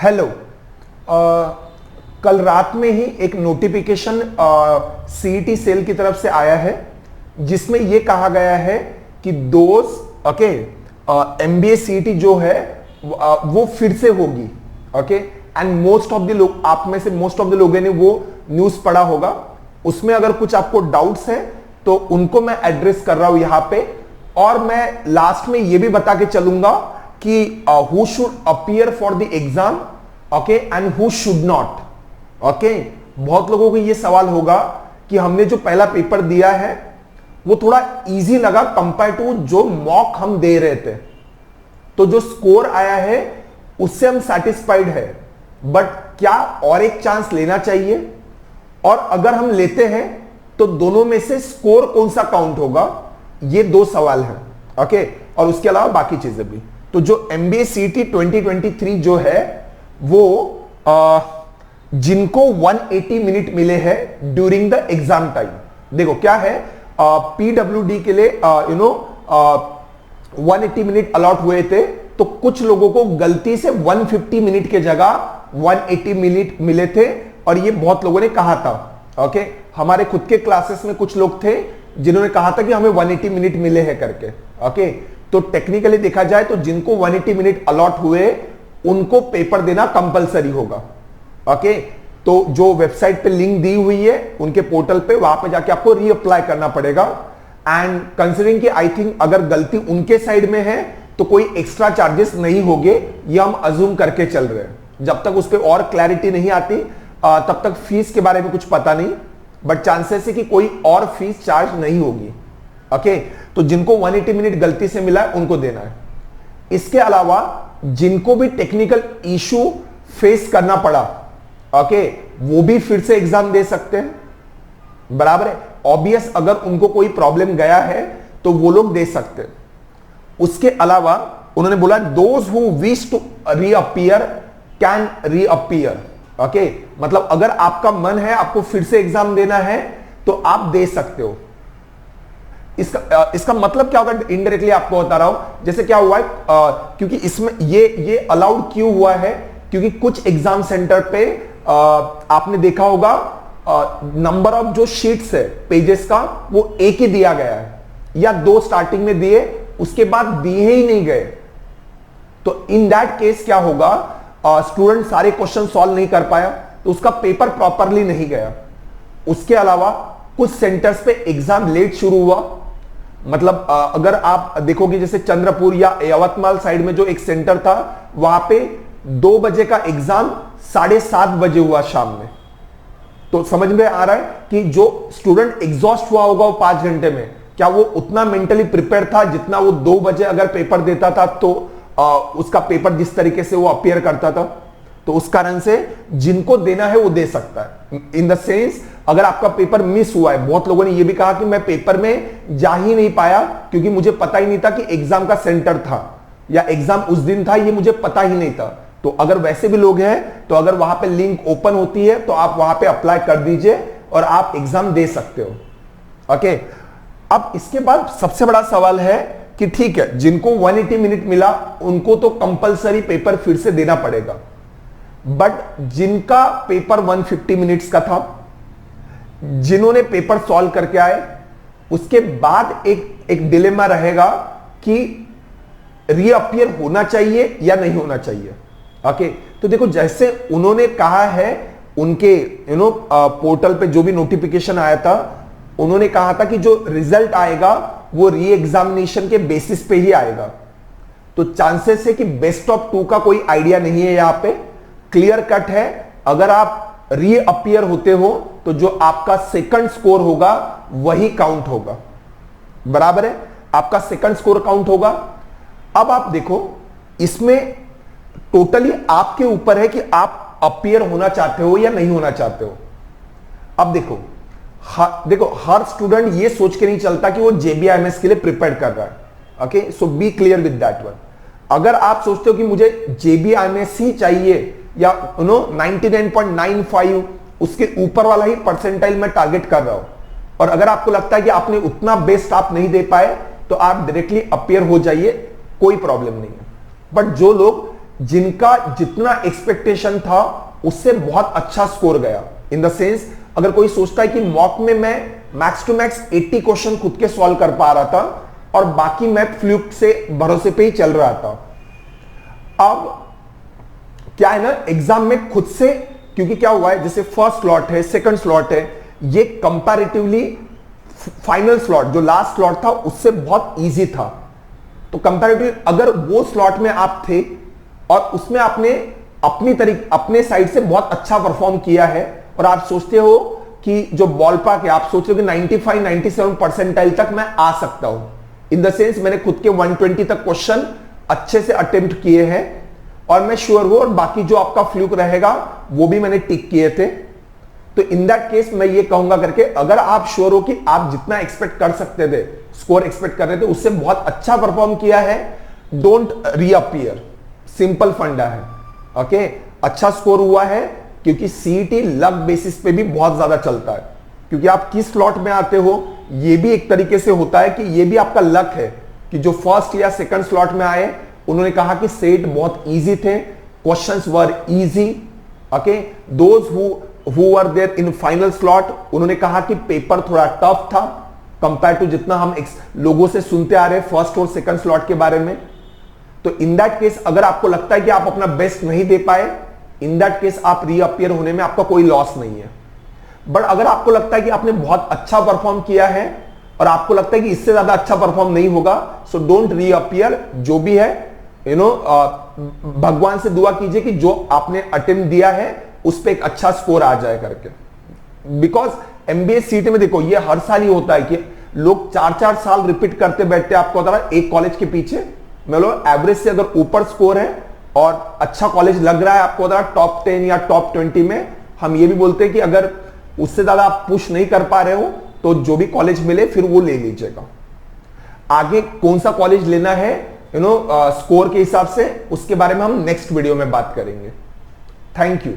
Hello, कल रात में ही एक नोटिफिकेशन सीईटी सेल की तरफ से आया है जिसमें यह कहा गया है कि एमबीए सीईटी जो है वो फिर से होगी। Okay, and most of the लोग, आप में से मोस्ट ऑफ द लोगों ने वो न्यूज पढ़ा होगा। उसमें अगर कुछ आपको डाउट्स हैं तो उनको मैं एड्रेस कर रहा हूं यहां पे, और मैं लास्ट में ये भी बता के चलूंगा कि who should appear for the exam, okay, and who should not. Okay, बहुत लोगों को ये सवाल होगा कि हमने जो पहला पेपर दिया है वो थोड़ा इजी लगा कंपेयर टू जो मॉक हम दे रहे थे, तो जो स्कोर आया है उससे हम सेटिस्फाइड है, बट क्या और एक चांस लेना चाहिए, और अगर हम लेते हैं तो दोनों में से स्कोर कौन सा काउंट होगा, ये दो सवाल हैं। ओके, और उसके अलावा बाकी चीजें भी। तो जो एमबीए सीईटी 2023 जो है वो जिनको 180 मिनट मिले हैं ड्यूरिंग द एग्जाम टाइम, देखो क्या है, पीडब्ल्यूडी के लिए 180 मिनट अलॉट हुए थे, तो कुछ लोगों को गलती से 150 मिनट के जगह 180 मिनट मिले थे, और ये बहुत लोगों ने कहा था। ओके, हमारे खुद के क्लासेस में कुछ लोग थे जिन्होंने कहा था कि हमें 180 मिनट मिले हैं करके। ओके, तो टेक्निकली देखा जाए तो जिनको 180 मिनट अलॉट हुए उनको पेपर देना कंपलसरी होगा। ओके, तो जो वेबसाइट पे लिंक दी हुई है उनके पोर्टल पे, वहां पे जाके आपको रीअप्लाई करना पड़ेगा। एंड कंसीडरिंग कि आई थिंक अगर गलती उनके साइड में है तो कोई एक्स्ट्रा चार्जेस नहीं होंगे, ये हम अज्यूम करके चल रहे हैं। जब तक उस पर और क्लैरिटी नहीं आती तब तक फीस के बारे में कुछ पता नहीं, बट चांसेस है कि कोई और फीस चार्ज नहीं होगी। ओके, तो जिनको 180 मिनट गलती से मिला है उनको देना है। इसके अलावा जिनको भी टेक्निकल इशू फेस करना पड़ा, ओके, वो भी फिर से एग्जाम दे सकते हैं, बराबर है। ऑब्वियस, अगर उनको कोई प्रॉब्लम गया है तो वो लोग दे सकते हैं। उसके अलावा उन्होंने बोला those who wish to reappear can reappear. Okay, मतलब अगर आपका मन है आपको फिर से एग्जाम देना है तो आप दे सकते हो। इसका मतलब क्या होगा, इनडायरेक्टली आपको बता रहा हूं। जैसे क्या हुआ है, क्योंकि इसमें ये अलाउड क्यों हुआ है, क्योंकि कुछ एग्जाम सेंटर पे आपने देखा होगा नंबर ऑफ जो शीट्स है पेजेस का वो एक ही दिया गया है, या दो स्टार्टिंग में दिए उसके बाद दिए ही नहीं गए। तो इन दैट केस क्या होगा, स्टूडेंट सारे क्वेश्चन सॉल्व नहीं कर पाया तो उसका पेपर प्रॉपरली नहीं गया। उसके अलावा कुछ सेंटर्स पे एग्जाम लेट शुरू हुआ, मतलब अगर आप देखोगे जैसे चंद्रपुर या यवतमाल साइड में जो एक सेंटर था वहां पे 2 बजे का एग्जाम 7:30 बजे हुआ शाम में। तो समझ में आ रहा है कि जो स्टूडेंट एग्जॉस्ट हुआ होगा वो 5 घंटे में, क्या वो उतना मेंटली प्रिपेयर था जितना वो 2 बजे अगर पेपर देता था तो उसका पेपर जिस तरीके से वो अपीयर करता था। तो उस कारण से जिनको देना है वो दे सकता है। इन द सेंस, अगर आपका पेपर मिस हुआ है, बहुत लोगों ने ये भी कहा कि मैं पेपर में जा ही नहीं पाया क्योंकि मुझे पता ही नहीं था कि एग्जाम का सेंटर था या एग्जाम उस दिन था, ये मुझे पता ही नहीं था। तो अगर वैसे भी लोग हैं तो अगर वहां पे लिंक ओपन होती है तो आप वहां पे अप्लाई कर दीजिए और आप एग्जाम दे सकते हो। ओके, अब इसके बाद सबसे बड़ा सवाल है कि ठीक है, जिनको 180 मिनट मिला उनको तो कंपलसरी पेपर फिर से देना पड़ेगा, बट जिनका पेपर 150 मिनट्स का था, जिन्होंने पेपर सॉल्व करके आए, उसके बाद एक डिलेमा रहेगा कि रीअपीयर होना चाहिए या नहीं होना चाहिए। ओके, तो देखो जैसे उन्होंने कहा है उनके पोर्टल पे जो भी नोटिफिकेशन आया था, उन्होंने कहा था कि जो रिजल्ट आएगा वो री एग्जामिनेशन के बेसिस पे ही आएगा। तो चांसेस है कि बेस्ट ऑफ 2 का कोई आइडिया नहीं है, यहां पे क्लियर कट है। अगर आप रीअपीयर होते हो तो जो आपका सेकंड स्कोर होगा वही काउंट होगा, बराबर है, आपका सेकंड स्कोर काउंट होगा। अब आप देखो, इसमें टोटली आपके ऊपर है कि आप अपीयर होना चाहते हो या नहीं होना चाहते हो। अब देखो हर स्टूडेंट ये सोच के नहीं चलता कि वो जेबीआईएमएस के लिए प्रिपेयर कर रहा है। Okay, so be clear with that one. अगर आप सोचते हो कि मुझे जेबीआईएमएस ही चाहिए या 99.95 उसके ऊपर वाला ही परसेंटाइल मैं टारगेट कर रहा हूं, और अगर आपको लगता है कि आपने उतना बेस्ट आप नहीं दे पाए तो आप डायरेक्टली अपीयर हो जाइए, कोई प्रॉब्लम नहीं है। बट जो लोग जिनका जितना एक्सपेक्टेशन था उससे बहुत अच्छा स्कोर गया। इन द सेंस, अगर कोई सोचता है कि मॉक में मैं मैक्स टू मैक्स 80 क्वेश्चन खुद के सॉल्व कर पा रहा था और बाकी मैं फ्लूक से भरोसे पे ही चल रहा था। अब क्या है ना, एग्जाम में खुद से, क्योंकि क्या हुआ है, जैसे फर्स्ट स्लॉट है, सेकंड स्लॉट है, ये कंपैरेटिवली फाइनल स्लॉट जो लास्ट स्लॉट था उससे बहुत इजी था। तो कंपैरेटिवली अगर वो स्लॉट में आप थे और उसमें आपने अपनी तरीके अपने साइड से बहुत अच्छा परफॉर्म किया है और आप सोचते हो कि जो बॉल पार्क है, आप सोच रहे हो कि 95-97 परसेंटाइल तक मैं आ सकता हूं। इन द सेंस, मैंने खुद के 120 तक क्वेश्चन अच्छे से अटेम्प्ट किए हैं और मैं श्योर हूं, और बाकी जो आपका फ्लूक रहेगा वो भी मैंने टिक किए थे। तो इन दैट केस मैं ये कहूंगा करके, अगर आप श्योर हो कि आप जितना एक्सपेक्ट कर सकते थे, स्कोर एक्सपेक्ट कर रहे थे, उससे बहुत अच्छा परफॉर्म किया है, डोंट रीअपियर। सिंपल फंडा है। ओके, अच्छा स्कोर हुआ है क्योंकि सीईटी लक बेसिस पे भी बहुत ज्यादा चलता है, क्योंकि आप किस स्लॉट में आते हो ये भी एक तरीके से होता है कि ये भी आपका लक है कि जो फर्स्ट या सेकंड स्लॉट में आए उन्होंने कहा कि सेट बहुत इजी थे, questions were easy. Okay, those who were there in final slot, उन्होंने कहा कि पेपर थोड़ा टफ था कंपेयर टू जितना हम लोगों से सुनते आ रहे हैं फर्स्ट और सेकंड स्लॉट के बारे में। तो इन दैट केस अगर आपको लगता है कि आप अपना बेस्ट नहीं दे पाए, इन दैट केस आप रीअपियर होने में आपका कोई लॉस नहीं है। बट अगर आपको लगता है कि आपने बहुत अच्छा परफॉर्म किया है और आपको लगता है कि इससे ज्यादा अच्छा परफॉर्म नहीं होगा, सो डोंट रीअपियर। जो भी है, भगवान से दुआ कीजिए कि जो आपने अटेम्प्ट दिया है उस पर एक अच्छा स्कोर आ जाए करके। बिकॉज एमबीए सीट में देखो, ये हर साल ही होता है कि लोग 4-4 साल रिपीट करते बैठते, आपको बता रहा एक कॉलेज के पीछे। मतलब एवरेज से अगर ऊपर स्कोर है और अच्छा कॉलेज लग रहा है आपको, बता रहा टॉप 10 या टॉप 20 में, हम ये भी बोलते हैं कि अगर उससे ज्यादा आप पुश नहीं कर पा रहे हो तो जो भी कॉलेज मिले फिर वो ले लीजिएगा। आगे कौन सा कॉलेज लेना है स्कोर के हिसाब से, उसके बारे में हम नेक्स्ट वीडियो में बात करेंगे। Thank you.